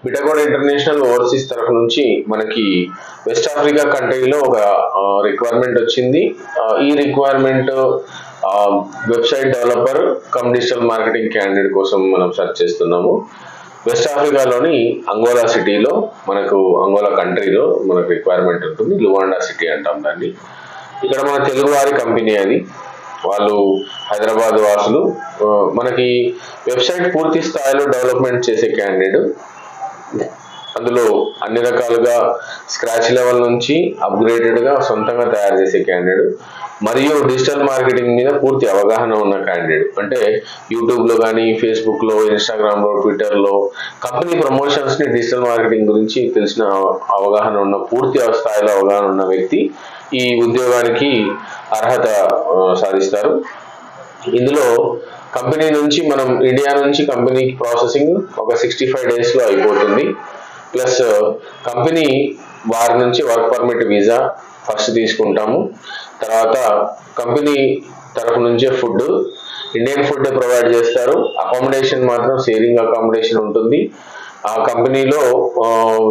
బిటకోడ్ international overseas తరఫు నుంచి మనకి వెస్ట్ ఆఫ్రికా కంట్రీలో ఒక రిక్వైర్మెంట్ వచ్చింది. ఈ requirement website developer come digital marketing candidate కోసం మనం సెర్చ్ చేస్తున్నాము. వెస్ట్ ఆఫ్రికాలోని అంగోలా సిటీలో అంగోలా కంట్రీలో మనకు రిక్వైర్మెంట్ ఉంటుంది. లువాండా సిటీ అంటాం దాన్ని. ఇక్కడ మన తెలుగువారి కంపెనీ అది. వాళ్ళు హైదరాబాద్ వాసులు. మనకి వెబ్సైట్ పూర్తి స్థాయిలో డెవలప్మెంట్ చేసే క్యాండిడేట్. అందులో అన్ని రకాలుగా స్క్రాచ్ లెవెల్ నుంచి అప్గ్రేడెడ్గా సొంతంగా తయారు చేసే క్యాండిడేట్ మరియు డిజిటల్ మార్కెటింగ్ మీద పూర్తి అవగాహన ఉన్న క్యాండిడేట్. అంటే యూట్యూబ్లో కానీ, ఫేస్బుక్లో, ఇన్స్టాగ్రామ్లో, ట్విట్టర్లో కంపెనీ ప్రమోషన్స్ని డిజిటల్ మార్కెటింగ్ గురించి తెలిసిన అవగాహన ఉన్న, పూర్తి స్థాయిలో అవగాహన ఉన్న వ్యక్తి ఈ ఉద్యోగానికి అర్హత సాధిస్తారు. ఇందులో కంపెనీ నుంచి ఇండియా నుంచి కంపెనీకి ప్రాసెసింగ్ ఒక 65 డేస్లో అయిపోతుంది. ప్లస్ కంపెనీ వారి నుంచి వర్క్ పర్మిట్ వీసా ఫస్ట్ తీసుకుంటాము. తర్వాత కంపెనీ తరఫు నుంచే ఇండియన్ ఫుడ్ ప్రొవైడ్ చేస్తారు. అకామిడేషన్ మాత్రం షేరింగ్ అకామిడేషన్ ఉంటుంది. ఆ కంపెనీలో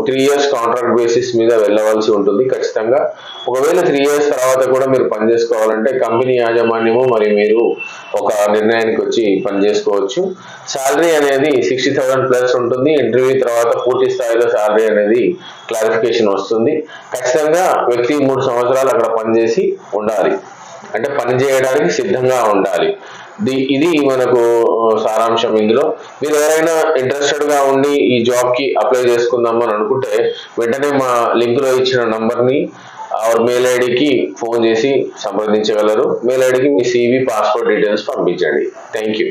3 years కాంట్రాక్ట్ బేసిస్ మీద వెళ్ళవలసి ఉంటుంది ఖచ్చితంగా. ఒకవేళ 3 years తర్వాత కూడా మీరు పని చేసుకోవాలంటే కంపెనీ యాజమాన్యము మరి మీరు ఒక నిర్ణయానికి వచ్చి పని చేసుకోవచ్చు. శాలరీ అనేది 60,000 ప్లస్ ఉంటుంది. ఇంటర్వ్యూ తర్వాత పూర్తి స్థాయిలో శాలరీ అనేది క్లారిఫికేషన్ వస్తుంది. ఖచ్చితంగా వ్యక్తి 3 సంవత్సరాలు అక్కడ పనిచేసి ఉండాలి, అంటే పని చేయడానికి సిద్ధంగా ఉండాలి. ఇది మనకు సారాంశం. ఇందులో మీరు ఎవరైనా ఇంట్రెస్టెడ్గా ఉండి ఈ జాబ్కి అప్లై చేసుకుందాము అని అనుకుంటే వెంటనే మా లింక్లో ఇచ్చిన నంబర్ని మెయిల్ ఐడికి ఫోన్ చేసి సంప్రదించగలరు. మెయిల్ ఐడికి మీ CV, పాస్పోర్ట్ డీటెయిల్స్ పంపించండి. Thank you.